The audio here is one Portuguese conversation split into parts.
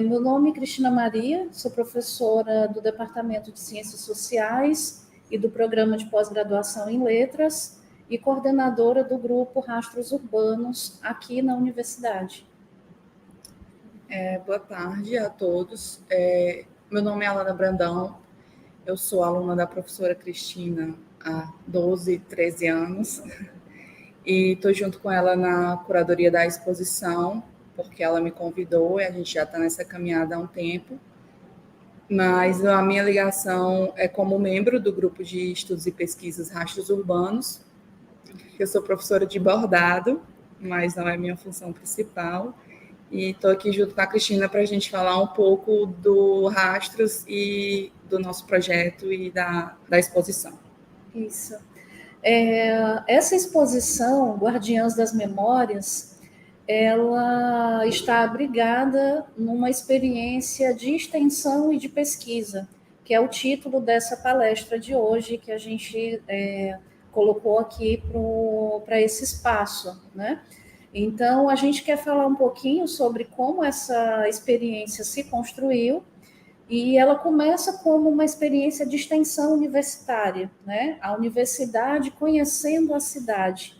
Meu nome é Cristina Maria, sou professora do Departamento de Ciências Sociais e do Programa de Pós-Graduação em Letras e coordenadora do grupo Rastros Urbanos aqui na universidade. Boa tarde a todos. Meu nome é Alana Brandão, eu sou aluna da professora Cristina há 12, 13 anos e estou junto com ela na curadoria da exposição, porque ela me convidou e a gente já está nessa caminhada há um tempo. Mas a minha ligação é como membro do grupo de estudos e pesquisas Rastros Urbanos. Eu sou professora de bordado, mas não é minha função principal. E estou aqui junto com a Cristina para a gente falar um pouco do Rastros e do nosso projeto e da exposição. Isso. Essa exposição, Guardiãs das Memórias, ela está abrigada numa experiência de extensão e de pesquisa, que é o título dessa palestra de hoje, que a gente colocou aqui para esse espaço, né? Então, a gente quer falar um pouquinho sobre como essa experiência se construiu, e ela começa como uma experiência de extensão universitária, né? A universidade conhecendo a cidade.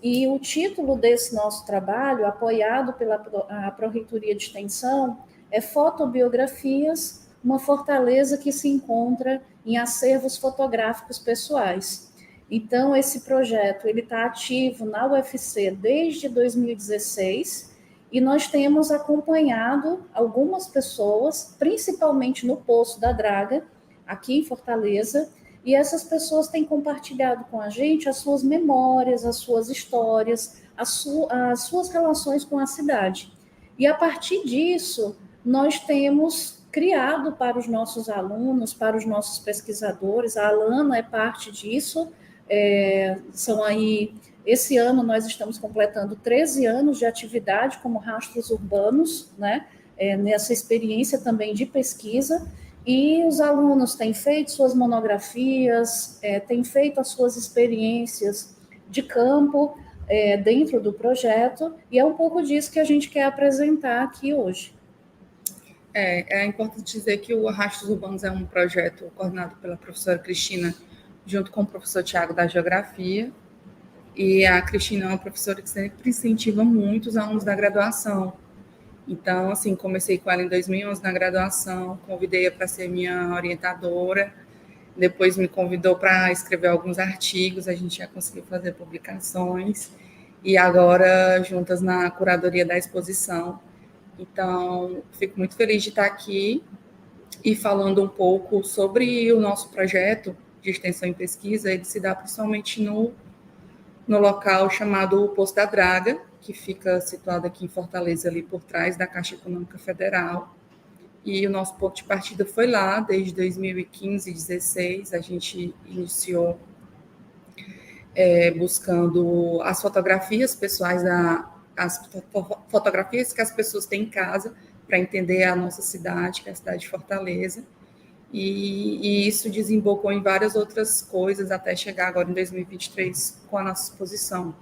E o título desse nosso trabalho, apoiado pela Pró-Reitoria de Extensão, é Fotobiografias, uma fortaleza que se encontra em acervos fotográficos pessoais. Então, esse projeto ele está ativo na UFC desde 2016, e nós temos acompanhado algumas pessoas, principalmente no Poço da Draga, aqui em Fortaleza, e essas pessoas têm compartilhado com a gente as suas memórias, as suas histórias, as suas relações com a cidade. E a partir disso, nós temos criado para os nossos alunos, para os nossos pesquisadores, a Alana é parte disso, são aí... Esse ano nós estamos completando 13 anos de atividade como Rastros Urbanos, né? Nessa experiência também de pesquisa, e os alunos têm feito suas monografias, têm feito as suas experiências de campo dentro do projeto, e é um pouco disso que a gente quer apresentar aqui hoje. É importante dizer que o Rastros Urbanos é um projeto coordenado pela professora Cristina, junto com o professor Tiago da Geografia, e a Cristina é uma professora que sempre incentiva muito os alunos da graduação. Então, assim, comecei com ela em 2011 na graduação, convidei-a para ser minha orientadora, depois me convidou para escrever alguns artigos, a gente já conseguiu fazer publicações, e agora juntas na curadoria da exposição. Então, fico muito feliz de estar aqui e falando um pouco sobre o nosso projeto de extensão e pesquisa. Ele se dá principalmente no local chamado Poço da Draga, que fica situado aqui em Fortaleza, ali por trás da Caixa Econômica Federal. E o nosso ponto de partida foi lá, desde 2015, 2016, a gente iniciou buscando as fotografias pessoais, as fotografias que as pessoas têm em casa, para entender a nossa cidade, que é a cidade de Fortaleza. E isso desembocou em várias outras coisas, até chegar agora em 2023 com a nossa exposição.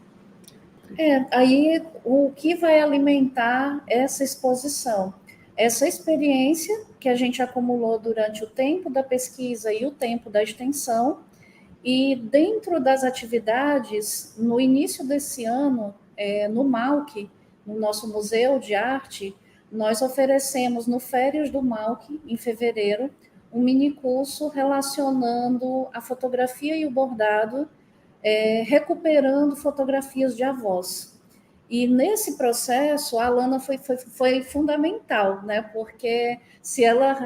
Aí o que vai alimentar essa exposição? Essa experiência que a gente acumulou durante o tempo da pesquisa e o tempo da extensão, e dentro das atividades, no início desse ano, no MAUC, no nosso Museu de Arte, nós oferecemos no Férias do MAUC, em fevereiro, um minicurso relacionando a fotografia e o bordado recuperando fotografias de avós. E nesse processo, a Alana foi fundamental, né? Porque se ela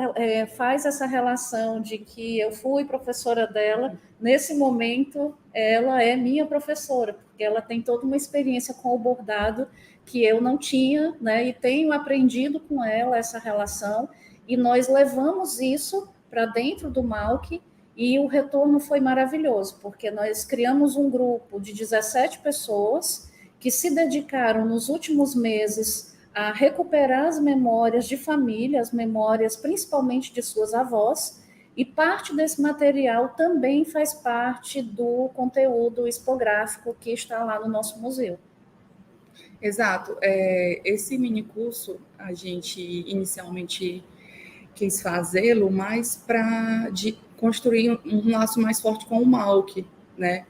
faz essa relação de que eu fui professora dela, nesse momento ela é minha professora, porque ela tem toda uma experiência com o bordado que eu não tinha, né? E tenho aprendido com ela essa relação, e nós levamos isso para dentro do Malc, e o retorno foi maravilhoso, porque nós criamos um grupo de 17 pessoas que se dedicaram nos últimos meses a recuperar as memórias de família, as memórias principalmente de suas avós, e parte desse material também faz parte do conteúdo expográfico que está lá no nosso museu. Exato. Esse mini curso, a gente inicialmente quis fazê-lo mais para construir um laço mais forte com o Malc, né?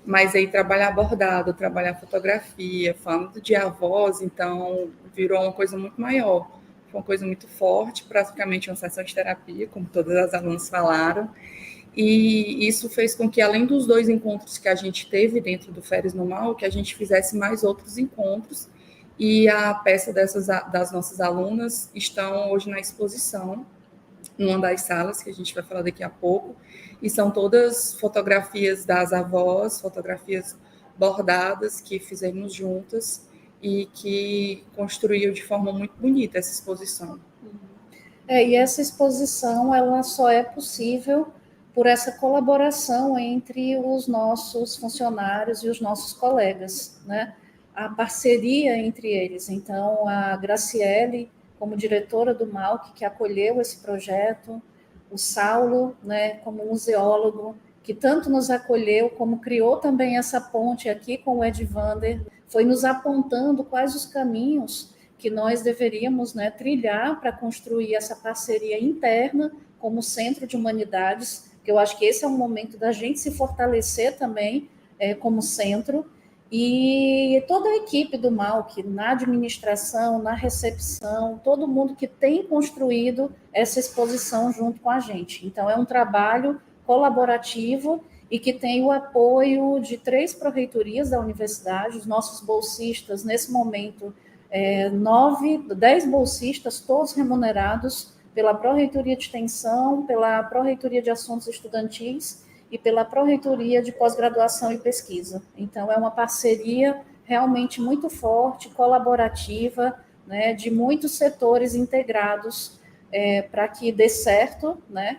Mas aí trabalhar bordado, trabalhar fotografia, falando de avós, então virou uma coisa muito maior. Foi uma coisa muito forte, praticamente uma sessão de terapia, como todas as alunas falaram. E isso fez com que, além dos 2 encontros que a gente teve dentro do Férias no Mal, que a gente fizesse mais outros encontros. E a peça das nossas alunas estão hoje na exposição, numa das salas, que a gente vai falar daqui a pouco, e são todas fotografias das avós, fotografias bordadas que fizemos juntas e que construiu de forma muito bonita essa exposição. E essa exposição ela só é possível por essa colaboração entre os nossos funcionários e os nossos colegas, né? A parceria entre eles. Então, a Graciele, como diretora do Malc, que acolheu esse projeto, o Saulo, né, como museólogo, que tanto nos acolheu, como criou também essa ponte aqui com o Edvander, foi nos apontando quais os caminhos que nós deveríamos, né, trilhar para construir essa parceria interna como centro de humanidades, que eu acho que esse é um momento da gente se fortalecer também como centro, e toda a equipe do Malc, na administração, na recepção, todo mundo que tem construído essa exposição junto com a gente. Então, é um trabalho colaborativo e que tem o apoio de 3 pró-reitorias da universidade, os nossos bolsistas, nesse momento, 10 bolsistas, todos remunerados pela Pró-Reitoria de Extensão, pela Pró-Reitoria de Assuntos Estudantis e pela Pró-Reitoria de Pós-Graduação e Pesquisa. Então, é uma parceria realmente muito forte, colaborativa, né, de muitos setores integrados para que dê certo, né,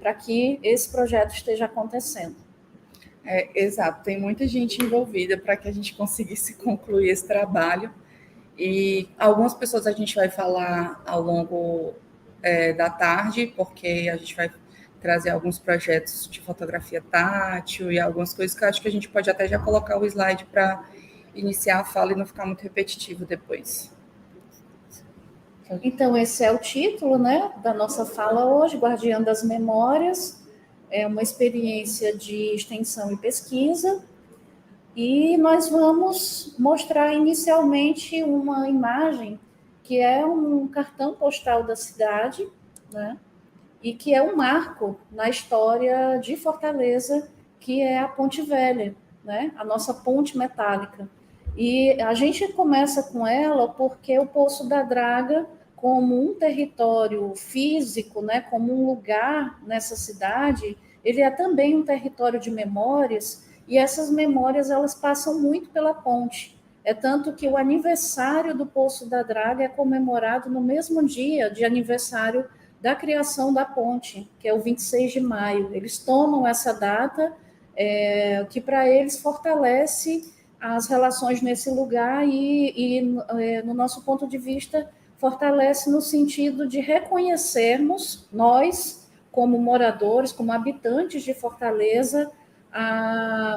para que esse projeto esteja acontecendo. Exato, tem muita gente envolvida para que a gente conseguisse concluir esse trabalho. E algumas pessoas a gente vai falar ao longo da tarde, porque a gente vai trazer alguns projetos de fotografia tátil e algumas coisas que eu acho que a gente pode até já colocar o slide para iniciar a fala e não ficar muito repetitivo depois. Então, esse é o título, né, da nossa fala hoje, Guardiã das Memórias. É uma experiência de extensão e pesquisa. E nós vamos mostrar inicialmente uma imagem que é um cartão postal da cidade, né? E que é um marco na história de Fortaleza, que é a Ponte Velha, né? A nossa ponte metálica. E a gente começa com ela porque o Poço da Draga, como um território físico, né, como um lugar nessa cidade, ele é também um território de memórias, e essas memórias elas passam muito pela ponte. É tanto que o aniversário do Poço da Draga é comemorado no mesmo dia de aniversário da criação da ponte, que é o 26 de maio. Eles tomam essa data, que para eles fortalece as relações nesse lugar e no nosso ponto de vista, fortalece no sentido de reconhecermos, nós, como moradores, como habitantes de Fortaleza,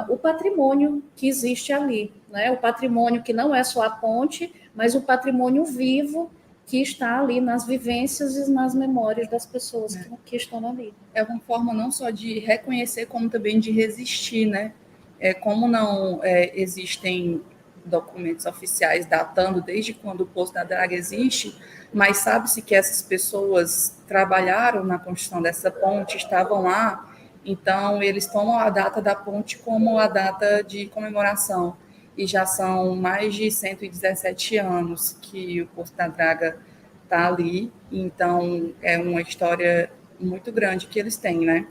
o patrimônio que existe ali, né? O patrimônio que não é só a ponte, mas o patrimônio vivo que está ali nas vivências e nas memórias das pessoas que estão ali. É uma forma não só de reconhecer, como também de resistir, né? Como não existem documentos oficiais datando desde quando o Poço da Draga existe, mas sabe-se que essas pessoas trabalharam na construção dessa ponte, estavam lá Então, eles tomam a data da ponte como a data de comemoração. E já são mais de 117 anos que o Poço da Draga está ali. Então, é uma história muito grande que eles têm, né?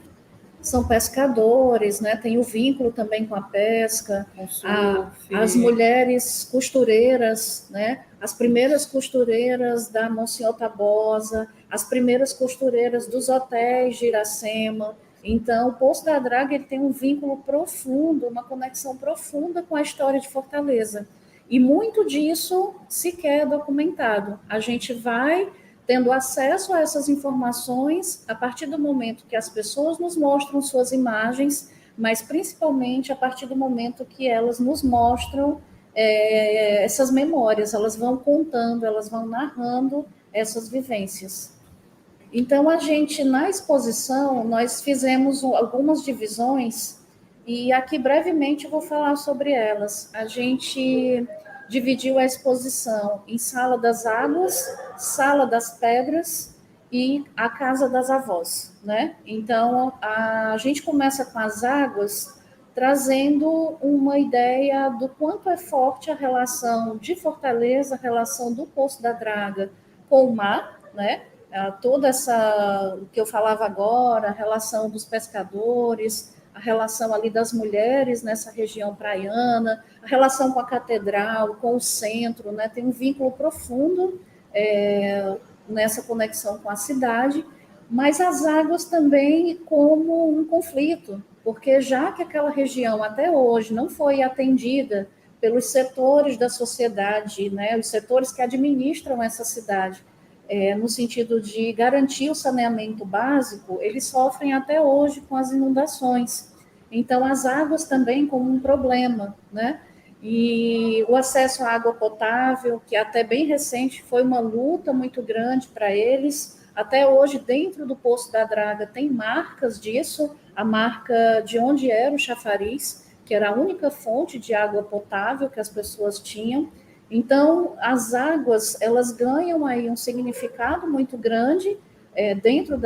São pescadores, né? Tem o vínculo também com a pesca, Com surf. as mulheres costureiras, né? As primeiras costureiras da Monsenhor Tabosa, as primeiras costureiras dos hotéis de Iracema. Então, o Poço da Draga ele tem um vínculo profundo, uma conexão profunda com a história de Fortaleza. E muito disso sequer é documentado. A gente vai tendo acesso a essas informações a partir do momento que as pessoas nos mostram suas imagens, mas principalmente a partir do momento que elas nos mostram essas memórias, elas vão contando, elas vão narrando essas vivências. Então, a gente, na exposição, nós fizemos algumas divisões e aqui brevemente eu vou falar sobre elas. A gente dividiu a exposição em Sala das Águas, Sala das Pedras e a Casa das Avós, né? Então, a gente começa com as águas, trazendo uma ideia do quanto é forte a relação de Fortaleza, a relação do Poço da Draga com o mar, né? Toda essa, o que eu falava agora, a relação dos pescadores, a relação ali das mulheres nessa região praiana, a relação com a catedral, com o centro, né? Tem um vínculo profundo nessa conexão com a cidade, mas as águas também como um conflito, porque já que aquela região até hoje não foi atendida pelos setores da sociedade, né, os setores que administram essa cidade, no sentido de garantir o saneamento básico, eles sofrem até hoje com as inundações. Então, as águas também como um problema, né? E o acesso à água potável, que até bem recente foi uma luta muito grande para eles. Até hoje, dentro do Poço da Draga, tem marcas disso, a marca de onde era o chafariz, que era a única fonte de água potável que as pessoas tinham. Então, as águas, elas ganham aí um significado muito grande dentro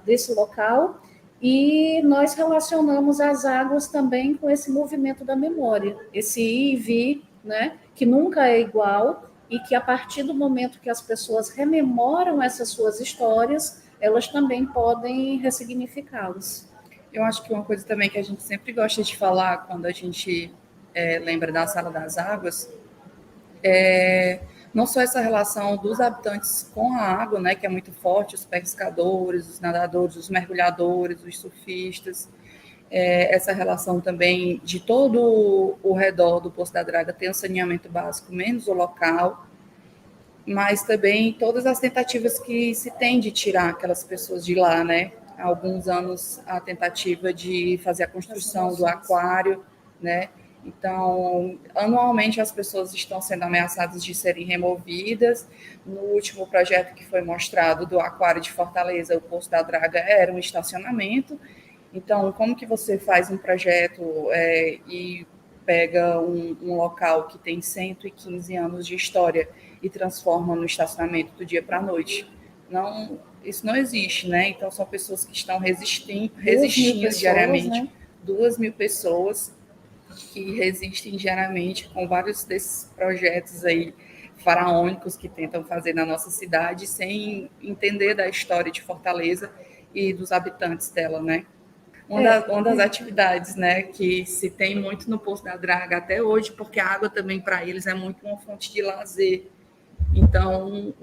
desse local, e nós relacionamos as águas também com esse movimento da memória, esse ir e vir, né, que nunca é igual, e que a partir do momento que as pessoas rememoram essas suas histórias, elas também podem ressignificá-las. Eu acho que uma coisa também que a gente sempre gosta de falar quando a gente lembra da Sala das Águas não só essa relação dos habitantes com a água, né, que é muito forte, os pescadores, os nadadores, os mergulhadores, os surfistas, essa relação também de todo o redor do Poço da Draga ter um saneamento básico, menos o local, mas também todas as tentativas que se tem de tirar aquelas pessoas de lá, né? Há alguns anos a tentativa de fazer a construção do aquário, né? Então, anualmente as pessoas estão sendo ameaçadas de serem removidas. No último projeto que foi mostrado do Aquário de Fortaleza, o Poço da Draga era um estacionamento. Então, como que você faz um projeto e pega um local que tem 115 anos de história e transforma no estacionamento do dia para a noite? Não, isso não existe, né? Então, são pessoas que estão resistindo Pessoas, diariamente. né? 2.000 pessoas que resistem diariamente com vários desses projetos aí faraônicos que tentam fazer na nossa cidade sem entender da história de Fortaleza e dos habitantes dela, né? Uma das atividades, né, que se tem muito no Poço da Draga até hoje, porque a água também para eles é muito uma fonte de lazer. Então,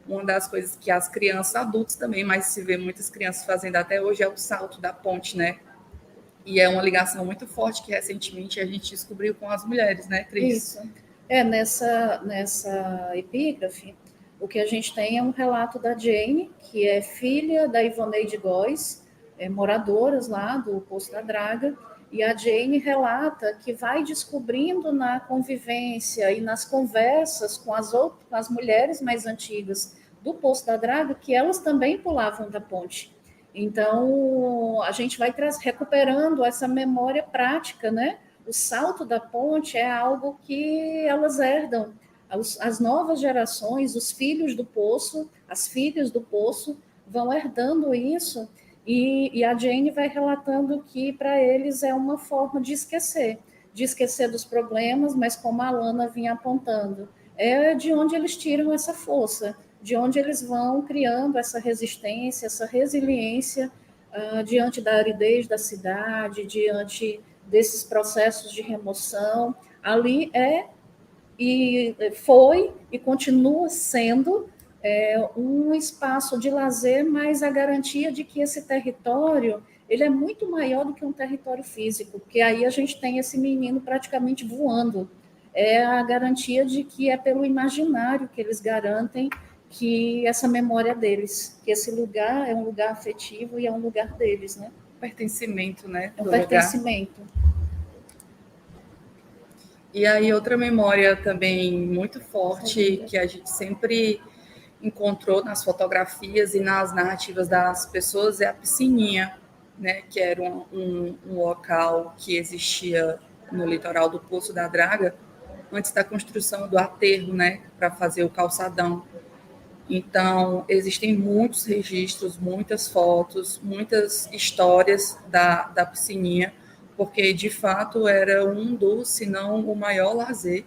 uma das coisas que as crianças, adultos também, mas se vê muitas crianças fazendo até hoje é o salto da ponte, né? E é uma ligação muito forte que recentemente a gente descobriu com as mulheres, né, Cris? Isso. Nessa epígrafe, o que a gente tem é um relato da Jane, que é filha da Ivoneide Góes, moradoras lá do Poço da Draga, e a Jane relata que vai descobrindo na convivência e nas conversas com as mulheres mais antigas do Poço da Draga que elas também pulavam da ponte. Então, a gente vai recuperando essa memória prática, né? O salto da ponte é algo que elas herdam. As novas gerações, os filhos do poço, as filhas do poço, vão herdando isso. E a Jane vai relatando que para eles é uma forma de esquecer dos problemas, mas como a Alana vinha apontando, é de onde eles tiram essa força, de onde eles vão criando essa resistência, essa resiliência diante da aridez da cidade, diante desses processos de remoção. Ali foi e continua sendo um espaço de lazer, mas a garantia de que esse território ele é muito maior do que um território físico, porque aí a gente tem esse menino praticamente voando. É a garantia de que é pelo imaginário que eles garantem que essa memória deles, que esse lugar é um lugar afetivo e é um lugar deles, né? Pertencimento, né? É um pertencimento. E aí outra memória também muito forte que a gente sempre encontrou nas fotografias e nas narrativas das pessoas é a piscininha, né? Que era um local que existia no litoral do Poço da Draga antes da construção do aterro, né? Para fazer o calçadão. Então, existem muitos registros, muitas fotos, muitas histórias da piscininha, porque de fato era um dos, se não o maior lazer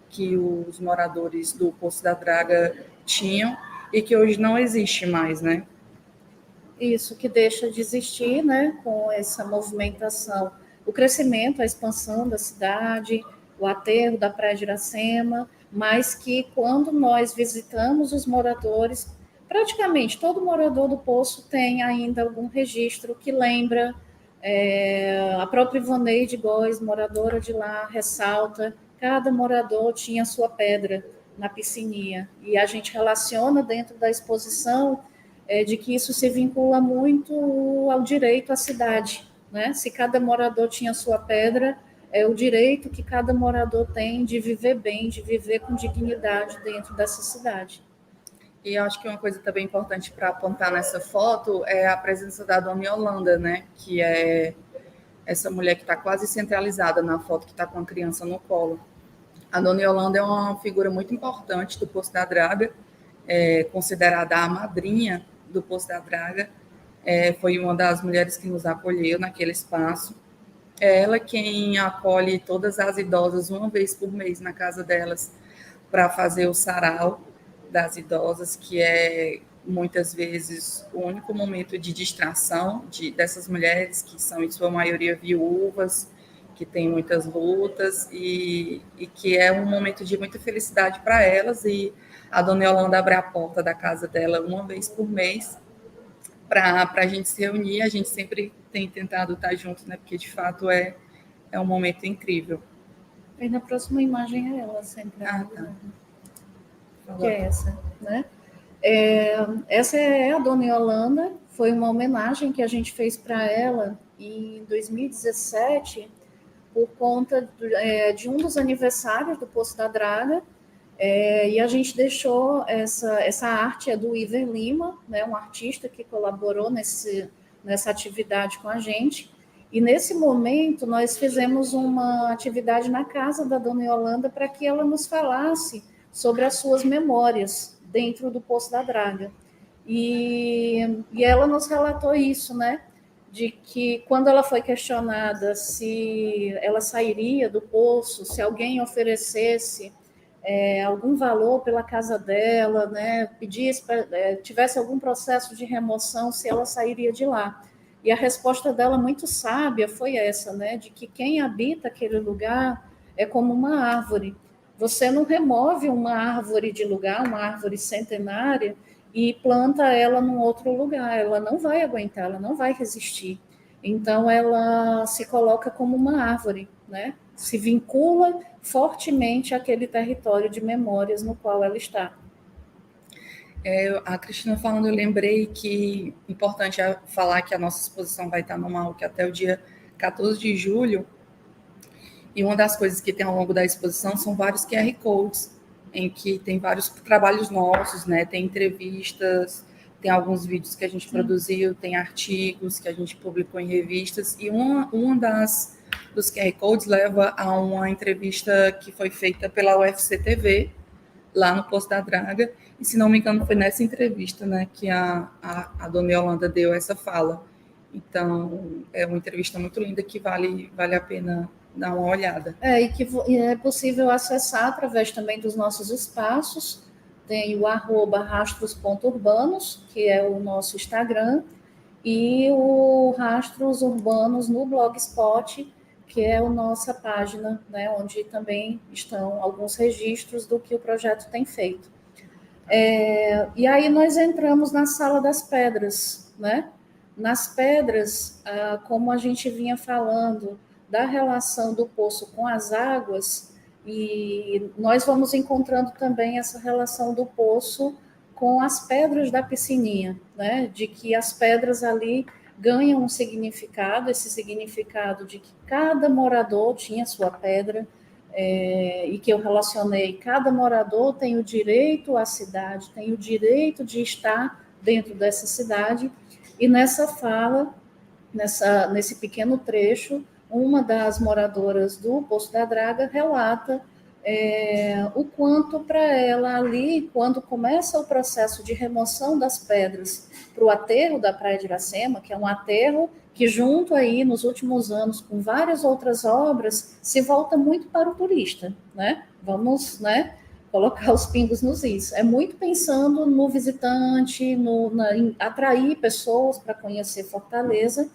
que os moradores do Poço da Draga tinham e que hoje não existe mais, né? Isso que deixa de existir, né, com essa movimentação, o crescimento, a expansão da cidade, o aterro da Praia de Iracema, mas que quando nós visitamos os moradores, praticamente todo morador do Poço tem ainda algum registro que lembra. A própria Ivoneide Góes, moradora de lá, ressalta, cada morador tinha sua pedra na piscininha, e a gente relaciona dentro da exposição de que isso se vincula muito ao direito à cidade, né? Se cada morador tinha sua pedra, é o direito que cada morador tem de viver bem, de viver com dignidade dentro dessa cidade. E eu acho que uma coisa também importante para apontar nessa foto é a presença da Dona Yolanda, né? Que é essa mulher que está quase centralizada na foto, que está com a criança no colo. A Dona Yolanda é uma figura muito importante do Poço da Draga, considerada a madrinha do Poço da Draga, foi uma das mulheres que nos acolheu naquele espaço. É ela quem acolhe todas as idosas uma vez por mês na casa delas para fazer o sarau das idosas, que é muitas vezes o único momento de distração dessas mulheres, que são em sua maioria viúvas, que têm muitas lutas, e que é um momento de muita felicidade para elas. E a Dona Yolanda abre a porta da casa dela uma vez por mês para a gente se reunir. A gente sempre tem tentado estar junto, né? Porque de fato é um momento incrível. E na próxima imagem é ela sempre. Tá. Que é essa, né? Essa é a Dona Yolanda, foi uma homenagem que a gente fez para ela em 2017, por conta de um dos aniversários do Poço da Draga, e a gente deixou essa arte do Iver Lima, né, um artista que colaborou nessa atividade com a gente, e nesse momento nós fizemos uma atividade na casa da Dona Yolanda para que ela nos falasse sobre as suas memórias dentro do Poço da Draga. E ela nos relatou isso, né? De que quando ela foi questionada se ela sairia do poço, se alguém oferecesse algum valor pela casa dela, né, pedisse, tivesse algum processo de remoção, se ela sairia de lá. E a resposta dela, muito sábia, foi essa, né, de que quem habita aquele lugar é como uma árvore. Você não remove uma árvore de lugar, uma árvore centenária, e planta ela num outro lugar. Ela não vai aguentar, ela não vai resistir. Então, ela se coloca como uma árvore, né? Se vincula fortemente àquele território de memórias no qual ela está. A Cristina falando, eu lembrei que é importante falar que a nossa exposição vai estar no MAUC até o dia 14 de julho, e uma das coisas que tem ao longo da exposição são vários QR Codes, em que tem vários trabalhos nossos, né? Tem entrevistas, tem alguns vídeos que a gente produziu, tem artigos que a gente publicou em revistas, e uma dos QR Codes leva a uma entrevista que foi feita pela UFC TV, lá no Poço da Draga, e se não me engano foi nessa entrevista, né, que a Dona Yolanda deu essa fala. Então, é uma entrevista muito linda que vale a pena dar uma olhada. E que é possível acessar através também dos nossos espaços. Tem o @rastros.urbanos, que é o nosso Instagram, e o Rastros Urbanos no Blogspot, que é a nossa página, né, onde também estão alguns registros do que o projeto tem feito. E aí nós entramos na Sala das Pedras, né? Nas pedras, como a gente vinha falando da relação do poço com as águas, e nós vamos encontrando também essa relação do poço com as pedras da piscininha, né? De que as pedras ali ganham um significado, esse significado de que cada morador tinha sua pedra, e que eu relacionei, cada morador tem o direito à cidade, tem o direito de estar dentro dessa cidade, e nessa fala, nesse pequeno trecho, uma das moradoras do Poço da Draga relata o quanto para ela ali, quando começa o processo de remoção das pedras para o aterro da Praia de Iracema, que é um aterro que junto aí nos últimos anos com várias outras obras se volta muito para o turista, né? Vamos, né, colocar os pingos nos is. É muito pensando no visitante, em atrair pessoas para conhecer Fortaleza,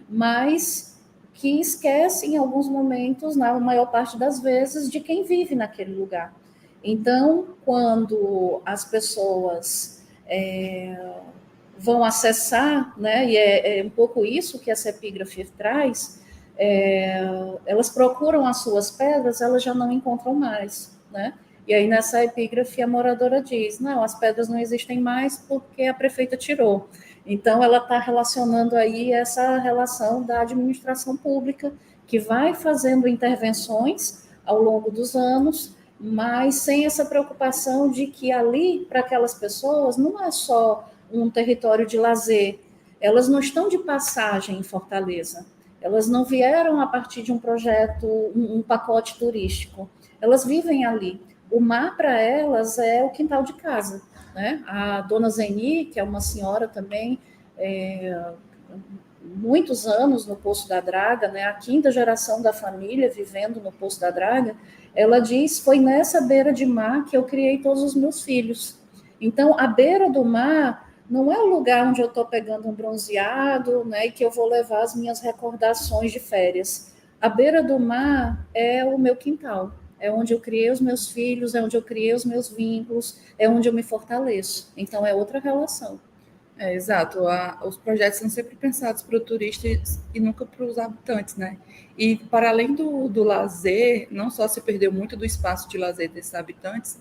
mas que esquece em alguns momentos, na maior parte das vezes, de quem vive naquele lugar. Então, quando as pessoas vão acessar, né, e é um pouco isso que essa epígrafe traz, elas procuram as suas pedras, elas já não encontram mais, né? E aí nessa epígrafe a moradora diz, não, as pedras não existem mais porque a prefeita tirou. Então ela está relacionando aí essa relação da administração pública, que vai fazendo intervenções ao longo dos anos, mas sem essa preocupação de que ali, para aquelas pessoas, não é só um território de lazer, elas não estão de passagem em Fortaleza, elas não vieram a partir de um projeto, um pacote turístico, elas vivem ali. O mar para elas é o quintal de casa, né? A dona Zeni, que é uma senhora também, muitos anos no Poço da Draga, né? A quinta geração da família vivendo no Poço da Draga, ela diz, foi nessa beira de mar que eu criei todos os meus filhos. Então, a beira do mar não é o lugar onde eu estou pegando um bronzeado, né, e que eu vou levar as minhas recordações de férias. A beira do mar é o meu quintal, é onde eu criei os meus filhos, é onde eu criei os meus vínculos, é onde eu me fortaleço. Então, é outra relação. Exato. Os projetos são sempre pensados para o turista e nunca para os habitantes, né? E, para além do lazer, não só se perdeu muito do espaço de lazer desses habitantes,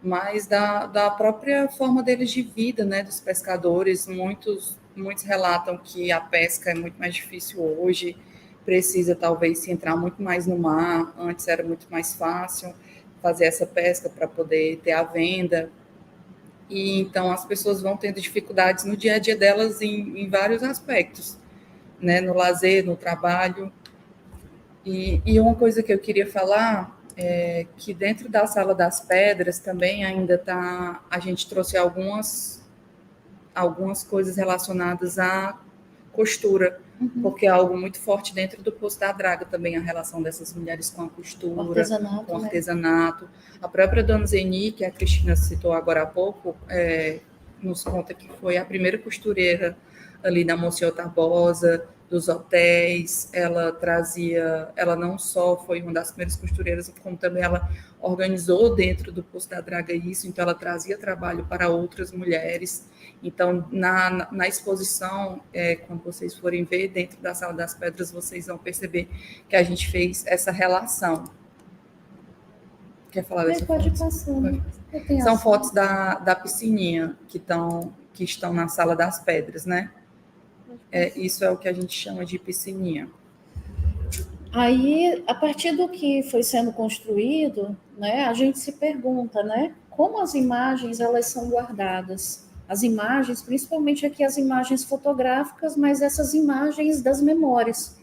mas da própria forma deles de vida, né? Dos pescadores. Muitos relatam que a pesca é muito mais difícil hoje, precisa talvez se entrar muito mais no mar. Antes era muito mais fácil fazer essa pesca para poder ter a venda. E então as pessoas vão tendo dificuldades no dia a dia delas em vários aspectos, né? No lazer, no trabalho. E uma coisa que eu queria falar é que dentro da Sala das Pedras também ainda tá, a gente trouxe algumas coisas relacionadas à costura, porque é algo muito forte dentro do Poço da Draga também, a relação dessas mulheres com a costura, com o artesanato. Né? A própria Dona Zeni, que a Cristina citou agora há pouco, nos conta que foi a primeira costureira ali na Monsenhor Tabosa, dos hotéis. Ela não só foi uma das primeiras costureiras, como também ela organizou dentro do Poço da Draga isso, então ela trazia trabalho para outras mulheres. Então, na exposição, quando vocês forem ver dentro da Sala das Pedras, vocês vão perceber que a gente fez essa relação. Quer falar dessa foto? Pode passar. São fotos da piscininha que estão na Sala das Pedras, né? Isso é o que a gente chama de piscininha. Aí, a partir do que foi sendo construído, né, a gente se pergunta, né, como as imagens elas são guardadas. As imagens, principalmente aqui as imagens fotográficas, mas essas imagens das memórias,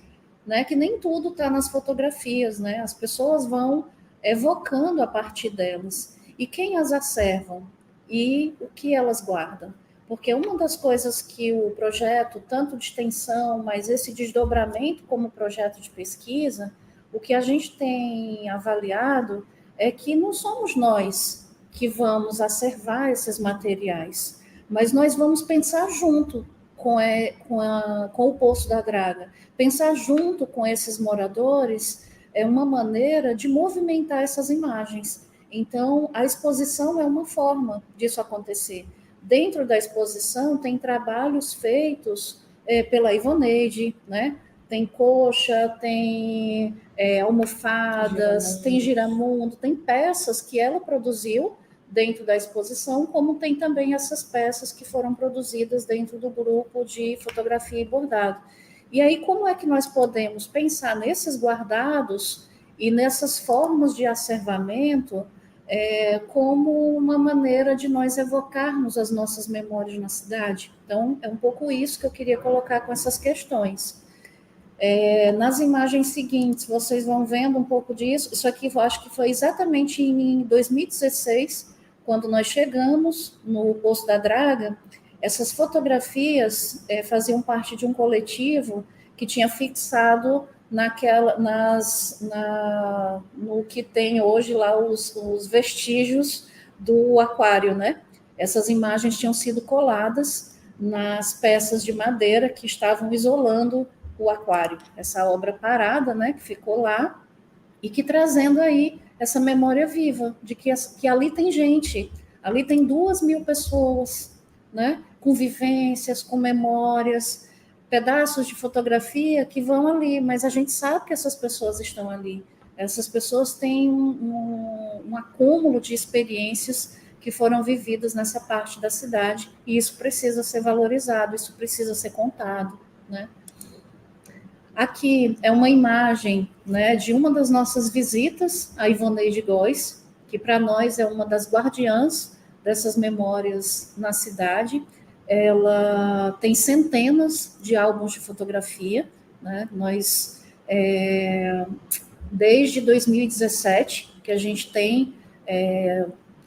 né, que nem tudo está nas fotografias, né, as pessoas vão evocando a partir delas. E quem as observam? E o que elas guardam? porque uma das coisas que o projeto, tanto de extensão, mas esse desdobramento como projeto de pesquisa, o que a gente tem avaliado é que não somos nós que vamos acervar esses materiais, mas nós vamos pensar junto com o Poço da Draga. Pensar junto com esses moradores é uma maneira de movimentar essas imagens. Então, a exposição é uma forma disso acontecer. Dentro da exposição, tem trabalhos feitos pela Ivoneide, né? Tem coxa, tem almofadas, tem giramundo, tem peças que ela produziu dentro da exposição, como tem também essas peças que foram produzidas dentro do grupo de fotografia e bordado. E aí, como é que nós podemos pensar nesses guardados e nessas formas de acervamento como uma maneira de nós evocarmos as nossas memórias na cidade? Então, é um pouco isso que eu queria colocar com essas questões. Nas imagens seguintes, vocês vão vendo um pouco disso. Isso aqui eu acho que foi exatamente em 2016, quando nós chegamos no Poço da Draga. Essas fotografias faziam parte de um coletivo que tinha fixado no que tem hoje lá os vestígios do aquário, né? Essas imagens tinham sido coladas nas peças de madeira que estavam isolando o aquário, essa obra parada, né, que ficou lá, e que trazendo aí essa memória viva, de que ali tem gente, ali tem 2.000 pessoas, né, com vivências, com memórias, pedaços de fotografia que vão ali, mas a gente sabe que essas pessoas estão ali, essas pessoas têm um acúmulo de experiências que foram vividas nessa parte da cidade, e isso precisa ser valorizado, isso precisa ser contado, né? Aqui é uma imagem, né, de uma das nossas visitas a Ivoneide Góes, que para nós é uma das guardiãs dessas memórias na cidade. Ela tem centenas de álbuns de fotografia, né? Nós, desde 2017, que a gente tem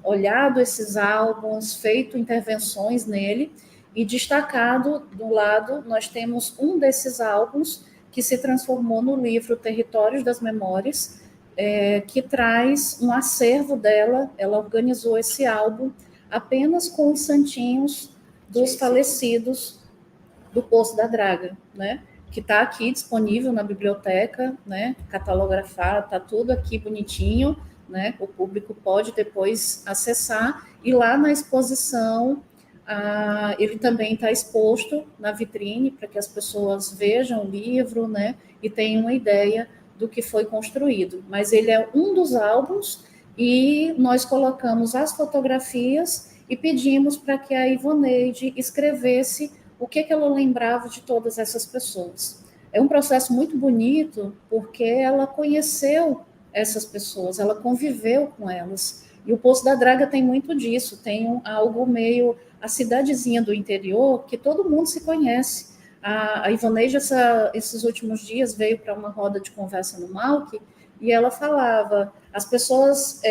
olhado esses álbuns, feito intervenções nele, e destacado do lado, nós temos um desses álbuns que se transformou no livro Territórios das Memórias, que traz um acervo dela. Ela organizou esse álbum apenas com os santinhos dos falecidos do Poço da Draga, né? Que está aqui disponível na biblioteca, né? Catalografado, está tudo aqui bonitinho, né? O público pode depois acessar, e lá na exposição ele também está exposto na vitrine para que as pessoas vejam o livro, né, e tenham uma ideia do que foi construído. Mas ele é um dos álbuns e nós colocamos as fotografias e pedimos para que a Ivoneide escrevesse o que ela lembrava de todas essas pessoas. É um processo muito bonito porque ela conheceu essas pessoas, ela conviveu com elas. E o Poço da Draga tem muito disso, tem algo meio a cidadezinha do interior, que todo mundo se conhece. A Ivoneide, esses últimos dias, veio para uma roda de conversa no Malc, e ela falava, as pessoas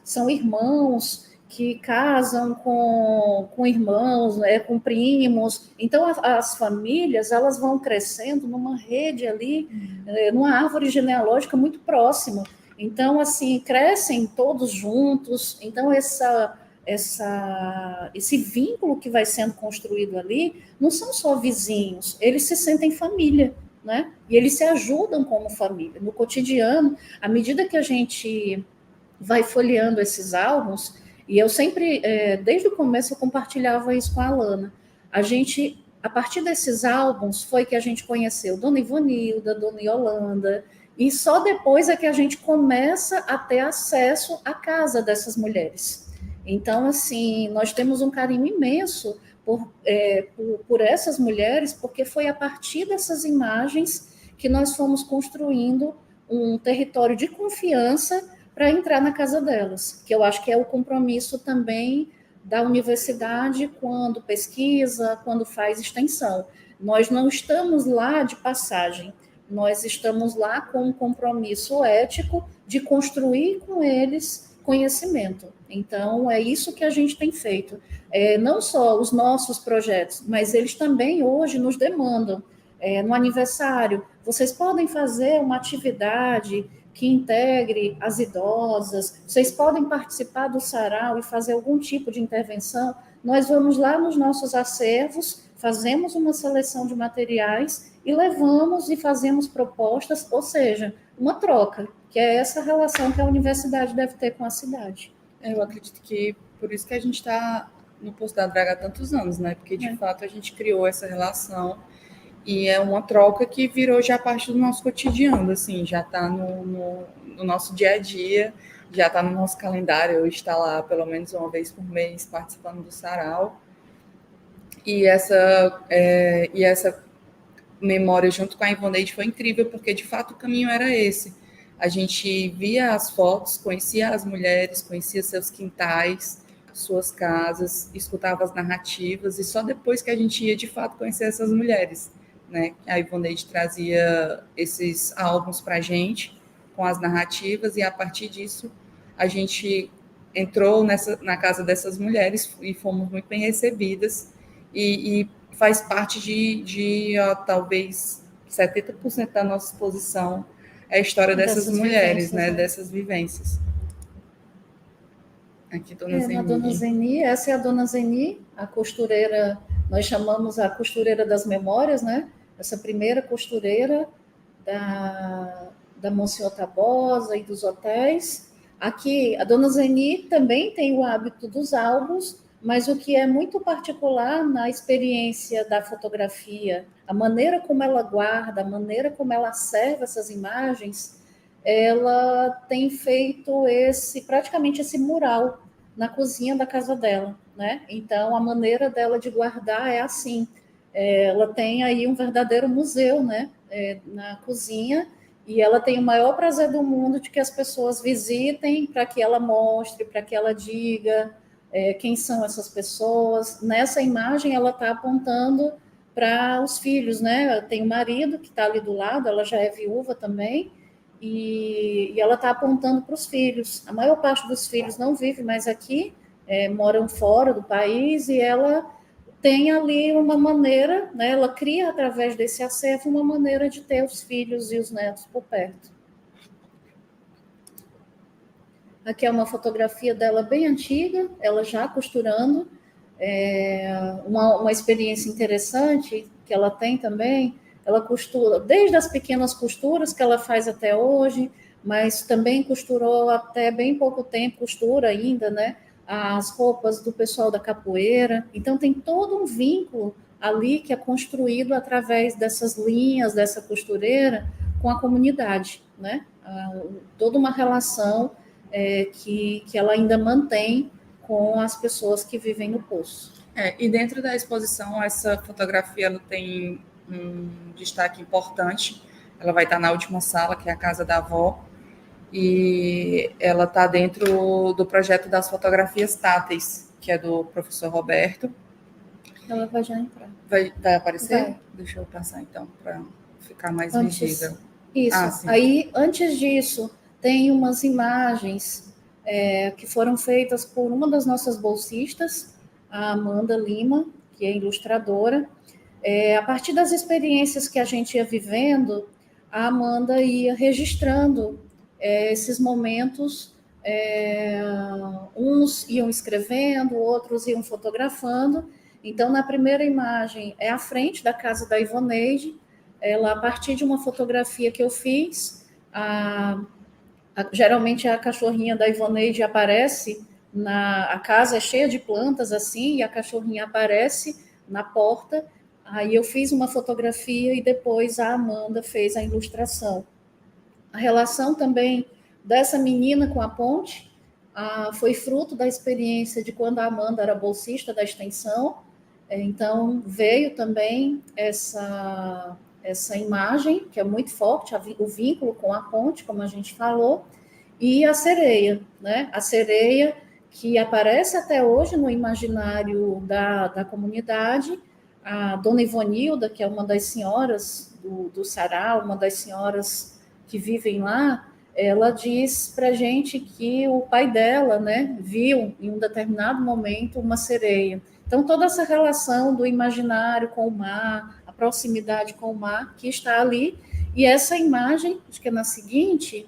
são irmãos que casam com irmãos, com primos, então as famílias, elas vão crescendo numa rede ali, numa árvore genealógica muito próxima. Então, assim, crescem todos juntos, então esse vínculo que vai sendo construído ali não são só vizinhos, eles se sentem família, né? E eles se ajudam como família. No cotidiano, à medida que a gente vai folheando esses álbuns, e eu sempre, desde o começo, eu compartilhava isso com a Alana, a partir desses álbuns, foi que a gente conheceu Dona Ivonilda, Dona Yolanda, e só depois é que a gente começa a ter acesso à casa dessas mulheres. Então, assim, nós temos um carinho imenso por essas mulheres, porque foi a partir dessas imagens que nós fomos construindo um território de confiança para entrar na casa delas, que eu acho que é o compromisso também da universidade quando pesquisa, quando faz extensão. Nós não estamos lá de passagem, nós estamos lá com um compromisso ético de construir com eles conhecimento. Então, é isso que a gente tem feito. Não só os nossos projetos, mas eles também hoje nos demandam. No aniversário, vocês podem fazer uma atividade que integre as idosas, vocês podem participar do sarau e fazer algum tipo de intervenção. Nós vamos lá nos nossos acervos, fazemos uma seleção de materiais e levamos e fazemos propostas, ou seja, uma troca, que é essa relação que a universidade deve ter com a cidade. Eu acredito que por isso que a gente está no Poço da Draga há tantos anos, né? Porque, de fato, a gente criou essa relação e é uma troca que virou já parte do nosso cotidiano, assim, já está no nosso dia a dia, já está no nosso calendário, eu estar lá pelo menos uma vez por mês participando do sarau. E essa memória junto com a Ivoneide foi incrível, porque de fato o caminho era esse. A gente via as fotos, conhecia as mulheres, conhecia seus quintais, suas casas, escutava as narrativas, e só depois que a gente ia de fato conhecer essas mulheres, né? A Ivoneide trazia esses álbuns para a gente, com as narrativas, e a partir disso a gente entrou na casa dessas mulheres e fomos muito bem recebidas, e faz parte de talvez 70% da nossa exposição é a história dessas mulheres, né? Dessas vivências. Aqui, Dona Zeni. Na Dona Zeni, essa é a Dona Zeni, a costureira, nós chamamos a costureira das memórias, né? Essa primeira costureira da Monsenhor Tabosa e dos hotéis. Aqui, a Dona Zeni também tem o hábito dos álbuns, mas o que é muito particular na experiência da fotografia, a maneira como ela guarda, a maneira como ela serve essas imagens, ela tem feito praticamente esse mural na cozinha da casa dela, né? Então, a maneira dela de guardar é assim. Ela tem aí um verdadeiro museu, né? Na cozinha, e ela tem o maior prazer do mundo de que as pessoas visitem para que ela mostre, para que ela diga quem são essas pessoas. Nessa imagem, ela está apontando para os filhos, né? Tem o marido que está ali do lado, ela já é viúva também, e ela está apontando para os filhos. A maior parte dos filhos não vive mais aqui, moram fora do país, e ela tem ali uma maneira, né, ela cria através desse acervo uma maneira de ter os filhos e os netos por perto. Aqui é uma fotografia dela bem antiga, ela já costurando, uma experiência interessante que ela tem também. Ela costura desde as pequenas costuras que ela faz até hoje, mas também costurou até bem pouco tempo, costura ainda, né? As roupas do pessoal da capoeira. Então tem todo um vínculo ali que é construído através dessas linhas, dessa costureira com a comunidade, né? Toda uma relação que ela ainda mantém com as pessoas que vivem no Poço. E dentro da exposição, essa fotografia ela tem um destaque importante. Ela vai estar na última sala, que é a casa da avó, e ela está dentro do projeto das fotografias táteis, que é do professor Roberto. Ela vai já entrar. Vai aparecer? Vai. Deixa eu passar, então, para ficar mais visível. Isso. Aí, antes disso, tem umas imagens que foram feitas por uma das nossas bolsistas, a Amanda Lima, que é ilustradora. A partir das experiências que a gente ia vivendo, a Amanda ia registrando esses momentos, uns iam escrevendo, outros iam fotografando. Então, na primeira imagem, é a frente da casa da Ivoneide, ela, a partir de uma fotografia que eu fiz, geralmente a cachorrinha da Ivoneide aparece, a casa é cheia de plantas assim, e a cachorrinha aparece na porta. Aí eu fiz uma fotografia e depois a Amanda fez a ilustração. A relação também dessa menina com a ponte foi fruto da experiência de quando a Amanda era bolsista da extensão. Então veio também essa imagem, que é muito forte, o vínculo com a ponte, como a gente falou, e a sereia, né? A sereia que aparece até hoje no imaginário da comunidade. A Dona Ivonilda, que é uma das senhoras do sarau, uma das senhoras que vivem lá, ela diz para a gente que o pai dela, né, viu em um determinado momento uma sereia. Então, toda essa relação do imaginário com o mar, a proximidade com o mar, que está ali, e essa imagem, acho que é na seguinte,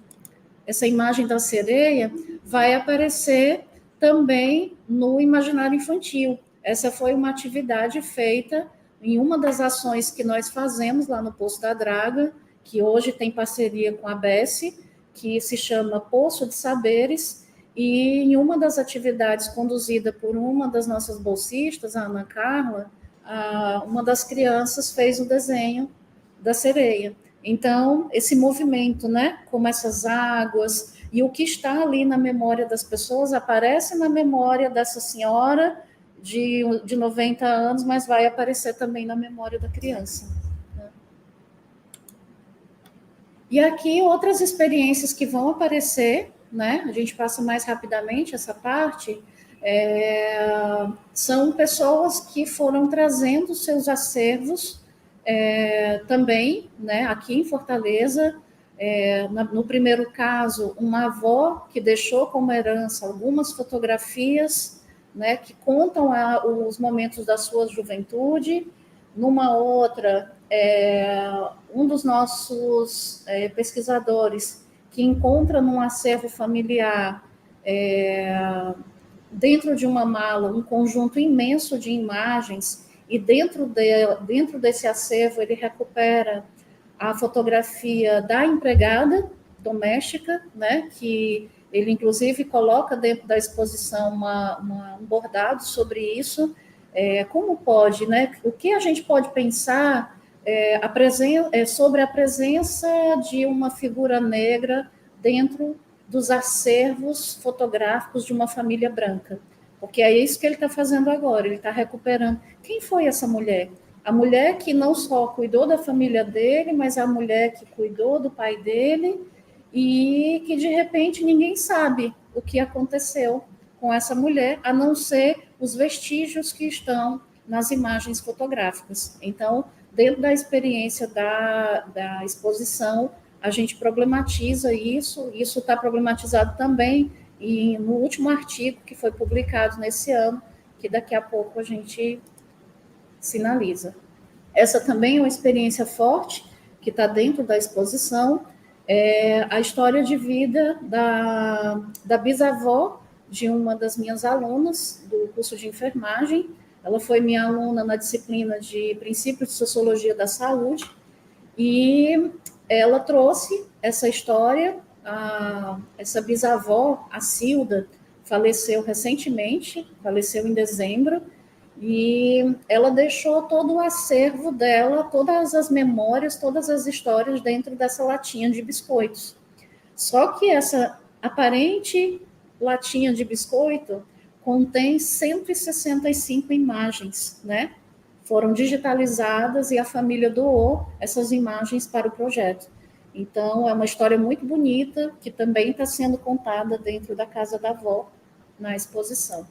essa imagem da sereia vai aparecer também no imaginário infantil. Essa foi uma atividade feita em uma das ações que nós fazemos lá no Poço da Draga, que hoje tem parceria com a BESE, que se chama Poço de Saberes, e em uma das atividades conduzida por uma das nossas bolsistas, a Ana Carla, uma das crianças fez o desenho da sereia. Então, esse movimento, né, como essas águas, e o que está ali na memória das pessoas aparece na memória dessa senhora de 90 anos, mas vai aparecer também na memória da criança. Né? E aqui outras experiências que vão aparecer, né? A gente passa mais rapidamente essa parte. São pessoas que foram trazendo seus acervos também, né, aqui em Fortaleza. No primeiro caso, uma avó que deixou como herança algumas fotografias, né, que contam os momentos da sua juventude. Numa outra, um dos nossos pesquisadores que encontra num acervo familiar, dentro de uma mala, um conjunto imenso de imagens, e dentro desse acervo ele recupera a fotografia da empregada doméstica, né, que ele inclusive coloca dentro da exposição um bordado sobre isso. Como pode, né, o que a gente pode pensar sobre a presença de uma figura negra dentro dos acervos fotográficos de uma família branca, porque é isso que ele está fazendo agora, ele está recuperando. Quem foi essa mulher? A mulher que não só cuidou da família dele, mas a mulher que cuidou do pai dele, e que de repente ninguém sabe o que aconteceu com essa mulher, a não ser os vestígios que estão nas imagens fotográficas. Então, dentro da experiência da exposição, a gente problematiza isso está problematizado também no último artigo que foi publicado nesse ano, que daqui a pouco a gente sinaliza. Essa também é uma experiência forte, que está dentro da exposição, a história de vida da bisavó de uma das minhas alunas do curso de enfermagem. Ela foi minha aluna na disciplina de Princípios de Sociologia da Saúde, e ela trouxe essa história. Essa bisavó, a Cilda, faleceu recentemente, faleceu em dezembro, e ela deixou todo o acervo dela, todas as memórias, todas as histórias dentro dessa latinha de biscoitos. Só que essa aparente latinha de biscoito contém 165 imagens, né? Foram digitalizadas e a família doou essas imagens para o projeto. Então, é uma história muito bonita, que também está sendo contada dentro da casa da avó, na exposição.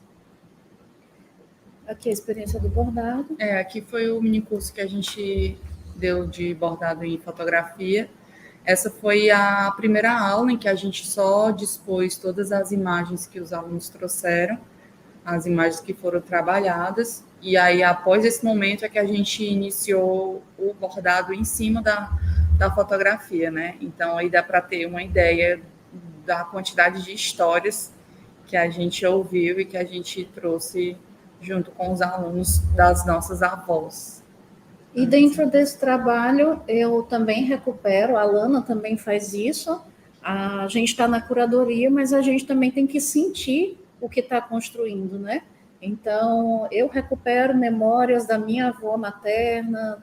Aqui a experiência do bordado. Aqui foi o minicurso que a gente deu de bordado em fotografia. Essa foi a primeira aula em que a gente só dispôs todas as imagens que os alunos trouxeram, as imagens que foram trabalhadas, e aí, após esse momento, é que a gente iniciou o bordado em cima da fotografia, né? Então, aí dá para ter uma ideia da quantidade de histórias que a gente ouviu e que a gente trouxe junto com os alunos das nossas avós. E dentro desse trabalho, eu também recupero, a Lana também faz isso, a gente está na curadoria, mas a gente também tem que sentir o que está construindo, né? Então, eu recupero memórias da minha avó materna,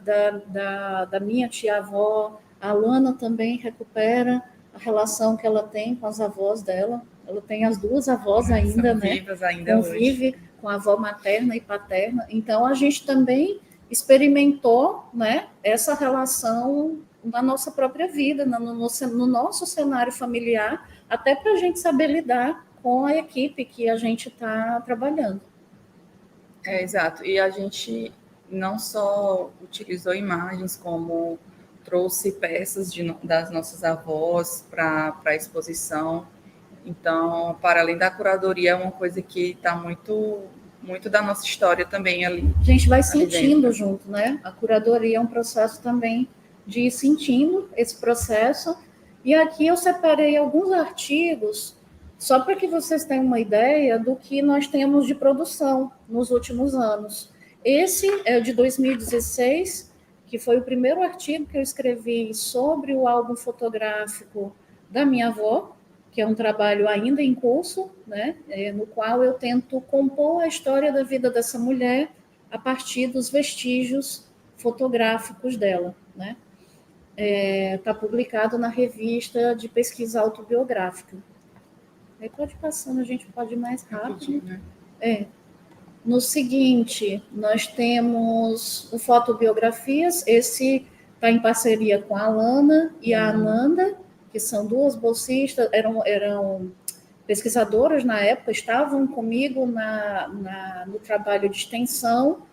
da minha tia-avó, a Lana também recupera a relação que ela tem com as avós dela, ela tem as duas avós ainda, né? Vivas ainda convive hoje. Com a avó materna e paterna, então a gente também experimentou, né, essa relação na nossa própria vida, no nosso cenário familiar, até para a gente saber lidar com a equipe que a gente está trabalhando. Exato. E a gente não só utilizou imagens, como trouxe peças das nossas avós para a exposição. Então, para além da curadoria, é uma coisa que está muito, muito da nossa história também ali. A gente vai sentindo junto, né? A curadoria é um processo também de ir sentindo esse processo. E aqui eu separei alguns artigos, só para que vocês tenham uma ideia do que nós temos de produção nos últimos anos. Esse é de 2016, que foi o primeiro artigo que eu escrevi sobre o álbum fotográfico da minha avó, que é um trabalho ainda em curso, né, no qual eu tento compor a história da vida dessa mulher a partir dos vestígios fotográficos dela, né? Está publicado na revista de pesquisa autobiográfica. Aí pode ir passando, a gente pode ir mais rápido. Né? No seguinte, nós temos o Fotobiografias, esse está em parceria com a Alana e a Ananda, que são duas bolsistas, eram pesquisadoras na época, estavam comigo no trabalho de extensão,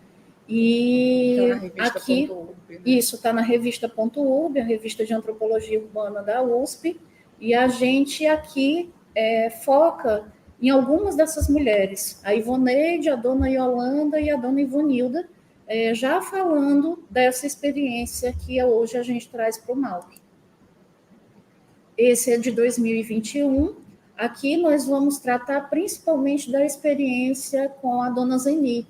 e aqui, né? Isso está na revista .urb, a revista de antropologia urbana da USP, e a gente aqui foca em algumas dessas mulheres, a Ivoneide, a dona Yolanda e a dona Ivonilda, já falando dessa experiência que hoje a gente traz para o MAUP. Esse é de 2021. Aqui nós vamos tratar principalmente da experiência com a dona Zeni,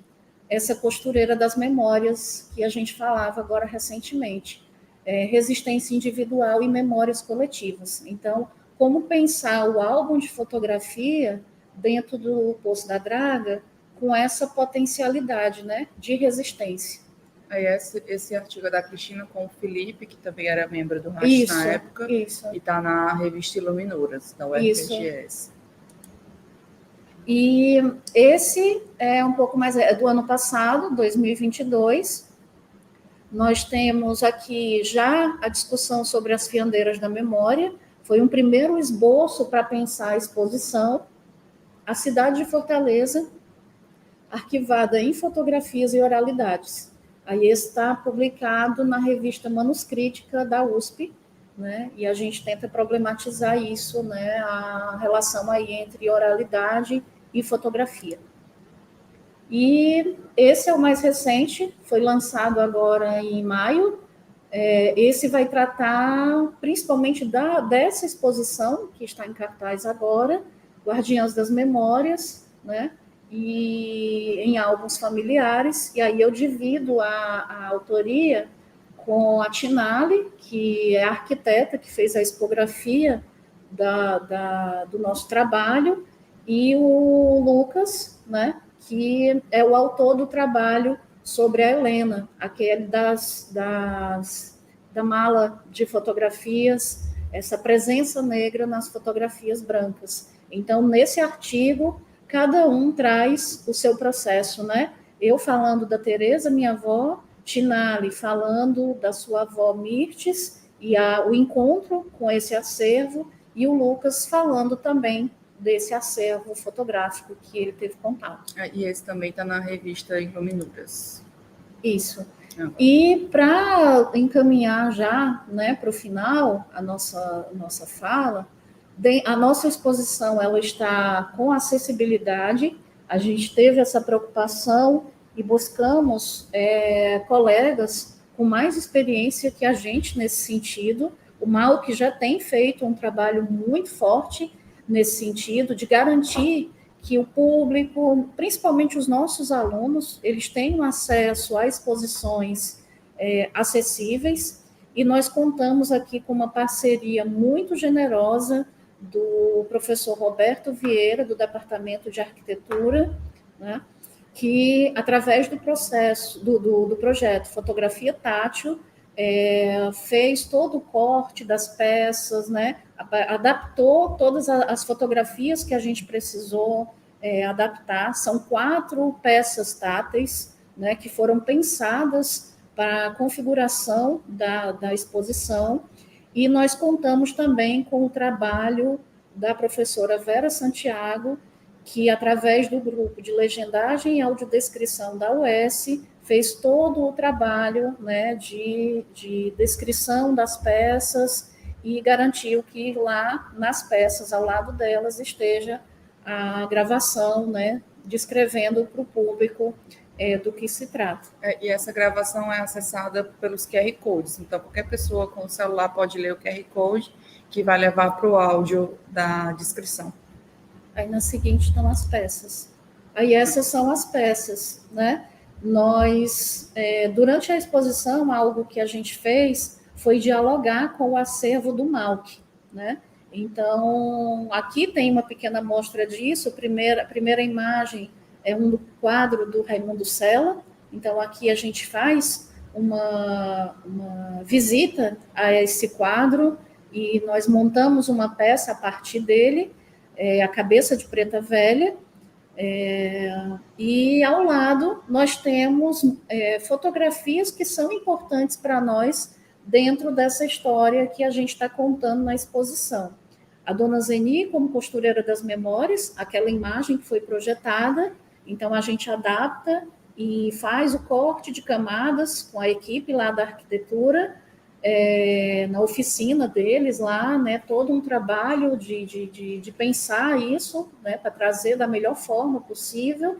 essa costureira das memórias que a gente falava agora recentemente. Resistência individual e memórias coletivas. Então, como pensar o álbum de fotografia dentro do Poço da Draga com essa potencialidade, né, de resistência. Aí esse artigo é da Cristina com o Felipe, que também era membro do RAST na época, e está na revista Iluminuras, da UFPGS. E esse é um pouco mais do ano passado, 2022. Nós temos aqui já a discussão sobre as fiandeiras da memória. Foi um primeiro esboço para pensar a exposição. A cidade de Fortaleza, arquivada em fotografias e oralidades. Aí está publicado na revista Manuscrítica da USP, né? E a gente tenta problematizar isso, né? A relação aí entre oralidade e fotografia. E esse é o mais recente, foi lançado agora em maio. Esse vai tratar principalmente dessa exposição, que está em cartaz agora, Guardiãs das Memórias, né? E em álbuns familiares, e aí eu divido a autoria com a Tinali, que é a arquiteta que fez a expografia do nosso trabalho, e o Lucas, né, que é o autor do trabalho sobre a Helena, aquele da mala de fotografias, essa presença negra nas fotografias brancas. Então, nesse artigo, cada um traz o seu processo, né? Eu falando da Tereza, minha avó, Tinali falando da sua avó Mirtes, e o encontro com esse acervo, e o Lucas falando também desse acervo fotográfico que ele teve contato. E esse também está na revista Iluminuras. Isso. E para encaminhar já, né, para o final, a nossa fala, a nossa exposição ela está com acessibilidade, a gente teve essa preocupação e buscamos colegas com mais experiência que a gente nesse sentido. O MAUP já tem feito um trabalho muito forte nesse sentido, de garantir que o público, principalmente os nossos alunos, eles tenham acesso a exposições acessíveis, e nós contamos aqui com uma parceria muito generosa do professor Roberto Vieira, do Departamento de Arquitetura, né, que, através do processo, do projeto Fotografia Tátil, fez todo o corte das peças, né, adaptou todas as fotografias que a gente precisou adaptar. São 4 peças táteis, né, que foram pensadas para a configuração da exposição, e nós contamos também com o trabalho da professora Vera Santiago, que, através do grupo de legendagem e audiodescrição da UES, fez todo o trabalho, né, de descrição das peças e garantiu que lá nas peças, ao lado delas, esteja a gravação, né, descrevendo para o público do que se trata. E essa gravação é acessada pelos QR Codes, então qualquer pessoa com o celular pode ler o QR Code, que vai levar para o áudio da descrição. Aí na seguinte estão as peças. Aí essas são as peças, né? Nós, durante a exposição, algo que a gente fez foi dialogar com o acervo do MAUC, né? Então, aqui tem uma pequena amostra disso. A primeira imagem é um quadro do Raimundo Sela. Então, aqui a gente faz uma visita a esse quadro e nós montamos uma peça a partir dele, a Cabeça de Preta Velha. E ao lado nós temos fotografias que são importantes para nós dentro dessa história que a gente está contando na exposição. A Dona Zeni como costureira das memórias, aquela imagem que foi projetada, então a gente adapta e faz o corte de camadas com a equipe lá da arquitetura, na oficina deles lá, né, todo um trabalho de pensar isso, né, para trazer da melhor forma possível,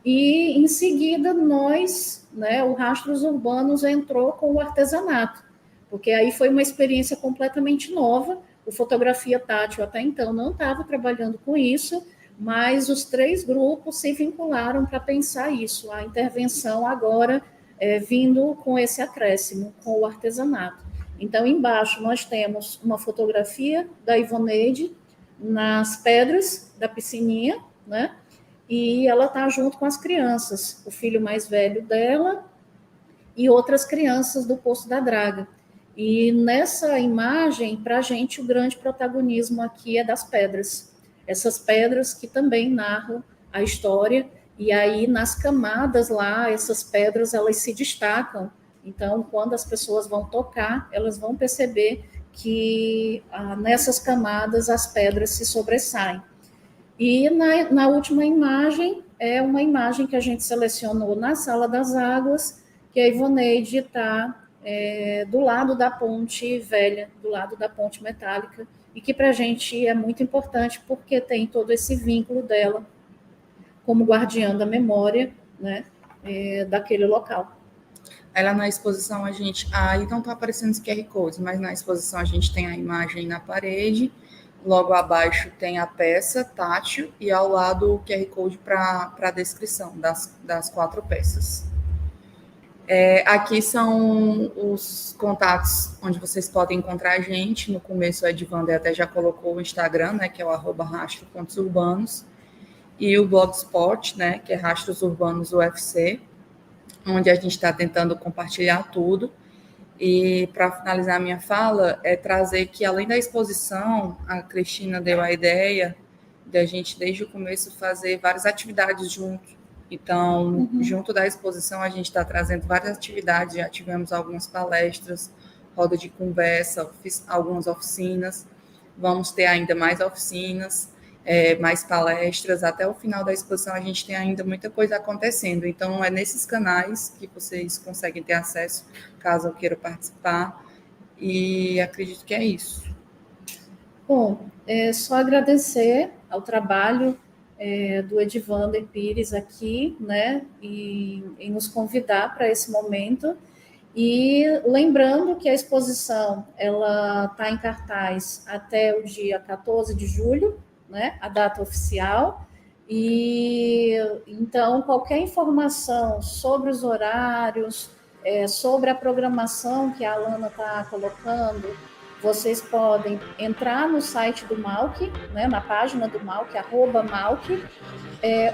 e em seguida nós, né, o Rastros Urbanos entrou com o artesanato, porque aí foi uma experiência completamente nova. O Fotografia Tátil até então não estava trabalhando com isso, mas os 3 grupos se vincularam para pensar isso, a intervenção agora vindo com esse acréscimo, com o artesanato. Então, embaixo nós temos uma fotografia da Ivoneide nas pedras da piscininha, né? E ela está junto com as crianças, o filho mais velho dela e outras crianças do Poço da Draga. E nessa imagem, para a gente, o grande protagonismo aqui é das pedras. Essas pedras que também narram a história, e aí nas camadas lá, essas pedras, elas se destacam. Então, quando as pessoas vão tocar, elas vão perceber que nessas camadas as pedras se sobressaem. E na última imagem, é uma imagem que a gente selecionou na Sala das Águas, que a Ivoneide está do lado da ponte velha, do lado da ponte metálica, e que para a gente é muito importante porque tem todo esse vínculo dela como guardiã da memória, né, daquele local. Aí lá na exposição aí não está aparecendo os QR Codes, mas na exposição a gente tem a imagem na parede, logo abaixo tem a peça tátil e ao lado o QR Code para a descrição das 4 peças. Aqui são os contatos onde vocês podem encontrar a gente. No começo a Edvander até já colocou o Instagram, né, que é o @rastro.urbanos, e o Blogspot, né, que é Rastros Urbanos UFC, onde a gente está tentando compartilhar tudo. E para finalizar a minha fala, trazer que além da exposição, a Cristina deu a ideia de a gente desde o começo fazer várias atividades juntos. Então, junto da exposição, a gente está trazendo várias atividades, já tivemos algumas palestras, roda de conversa, algumas oficinas, vamos ter ainda mais oficinas, mais palestras, até o final da exposição a gente tem ainda muita coisa acontecendo, então é nesses canais que vocês conseguem ter acesso, caso eu queira participar, e acredito que é isso. Bom, só agradecer ao trabalho do Edvander Pires aqui, né, e nos convidar para esse momento. E lembrando que a exposição ela está em cartaz até o dia 14 de julho, né, a data oficial. E então qualquer informação sobre os horários, sobre a programação que a Alana está colocando, vocês podem entrar no site do MAUC, né, na página do MAUC, @MAUC,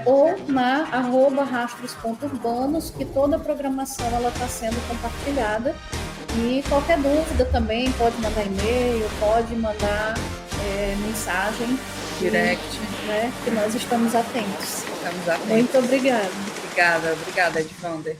ou na @rastros.urbanos, que toda a programação está sendo compartilhada. E qualquer dúvida também pode mandar e-mail, pode mandar mensagem. Direct. Né, que nós estamos atentos. Estamos atentos. Muito obrigada. Obrigada, Edvander.